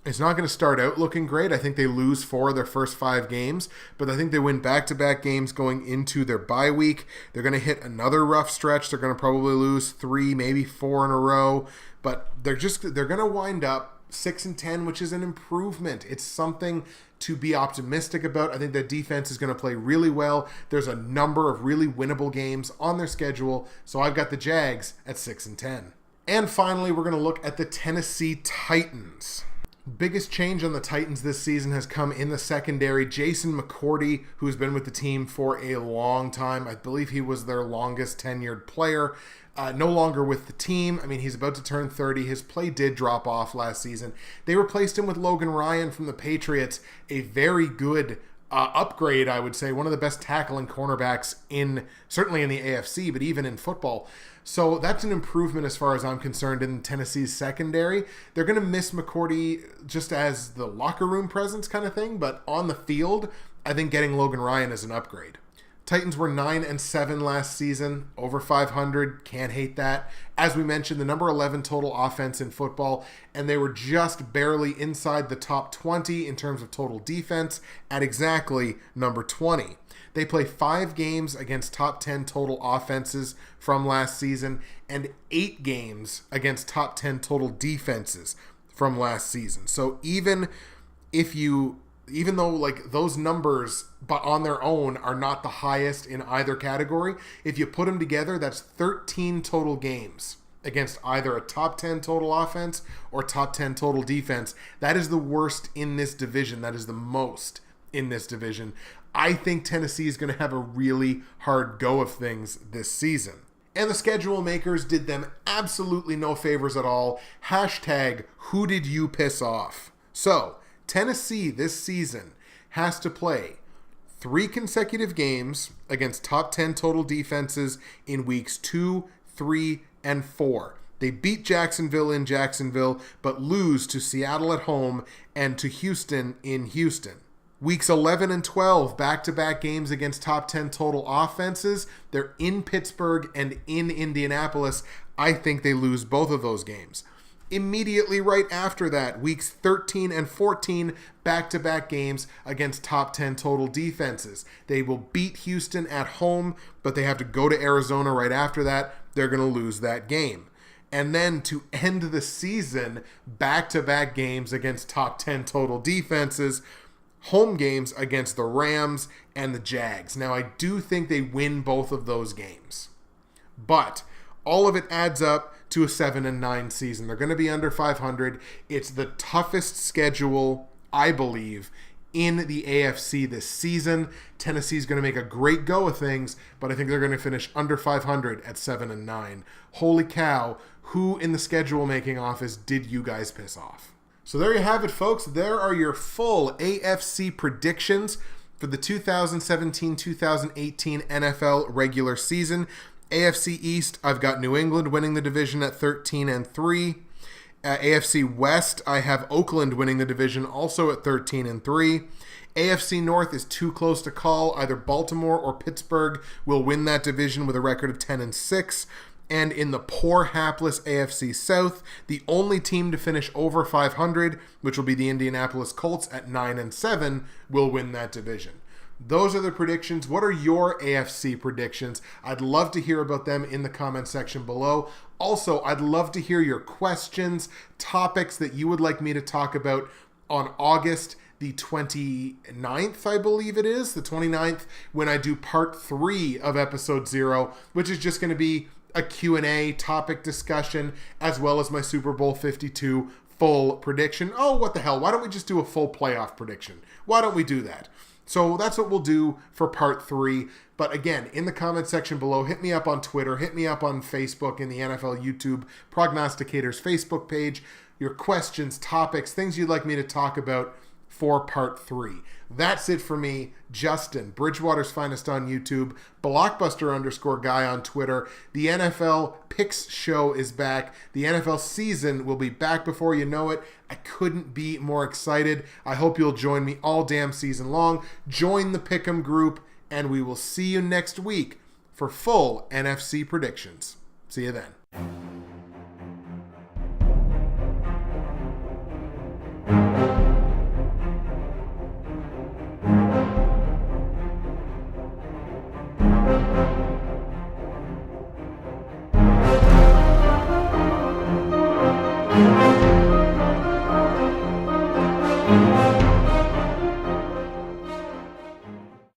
It's not going to start out looking great. I think they lose 4 of their first 5 games, but I think they win back-to-back games going into their bye week. They're going to hit another rough stretch. They're going to probably lose 3, maybe 4 in a row, but they're going to wind up 6-10, which is an improvement. It's something to be optimistic about. I think that defense is going to play really well. There's a number of really winnable games on their schedule, so I've got the Jags at 6-10. And finally, we're going to look at the Tennessee Titans. Biggest change on the Titans this season has come in the secondary. Jason McCourty, who's been with the team for a long time. I believe he was their longest tenured player. No longer with the team. I mean, he's about to turn 30. His play did drop off last season. They replaced him with Logan Ryan from the Patriots, a very good upgrade, I would say. One of the best tackling cornerbacks certainly in the AFC, but even in football. So that's an improvement as far as I'm concerned in Tennessee's secondary. They're going to miss McCourty just as the locker room presence kind of thing, but on the field, I think getting Logan Ryan is an upgrade. Titans were 9-7 last season, over 500. Can't hate that. As we mentioned, the number 11 total offense in football, and they were just barely inside the top 20 in terms of total defense at exactly number 20. They play 5 games against top 10 total offenses from last season and 8 games against top 10 total defenses from last season. So even though like those numbers but on their own are not the highest in either category, if you put them together, that's 13 total games against either a top 10 total offense or top 10 total defense. That is the worst in this division. That is the most in this division. I think Tennessee is going to have a really hard go of things this season. And the schedule makers did them absolutely no favors at all. Hashtag, who did you piss off? So, Tennessee this season has to play 3 consecutive games against top 10 total defenses in weeks 2, 3, and 4. They beat Jacksonville in Jacksonville, but lose to Seattle at home and to Houston in Houston. Weeks 11 and 12, back-to-back games against top 10 total offenses. They're in Pittsburgh and in Indianapolis. I think they lose both of those games. Immediately right after that, weeks 13 and 14, back-to-back games against top 10 total defenses. They will beat Houston at home, but they have to go to Arizona right after that. They're going to lose that game. And then to end the season, back-to-back games against top 10 total defenses, home games against the Rams and the Jags. Now, I do think they win both of those games, but all of it adds up to a 7-9 season. They're going to be under 500. It's the toughest schedule, I believe, in the AFC this season. Tennessee's going to make a great go of things, but I think they're going to finish under 500 at 7-9. Holy cow, who in the schedule making office did you guys piss off? So there you have it, folks. There are your full AFC predictions for the 2017-2018 NFL regular season. AFC East, I've got New England winning the division at 13-3. AFC West, I have Oakland winning the division also at 13-3. AFC North is too close to call. Either Baltimore or Pittsburgh will win that division with a record of 10-6. And in the poor, hapless AFC South, the only team to finish over 500, which will be the Indianapolis Colts at 9-7, will win that division. Those are the predictions. What are your AFC predictions? I'd love to hear about them in the comment section below. Also, I'd love to hear your questions, topics that you would like me to talk about on August the 29th, I believe it is, the 29th, when I do part 3 of episode 0, which is just going to be a Q&A topic discussion, as well as my Super Bowl 52 full prediction. Oh, what the hell? Why don't we just do a full playoff prediction? Why don't we do that? So that's what we'll do for part 3. But again, in the comment section below, hit me up on Twitter, hit me up on Facebook in the NFL YouTube Prognosticators Facebook page. Your questions, topics, things you'd like me to talk about for part 3. That's it for me, Justin, Bridgewater's Finest on YouTube, Blockbuster_guy on Twitter. The NFL Picks Show is back. The NFL season will be back before you know it. I couldn't be more excited. I hope you'll join me all damn season long. Join the Pick'em group, and we will see you next week for full NFC predictions. See you then.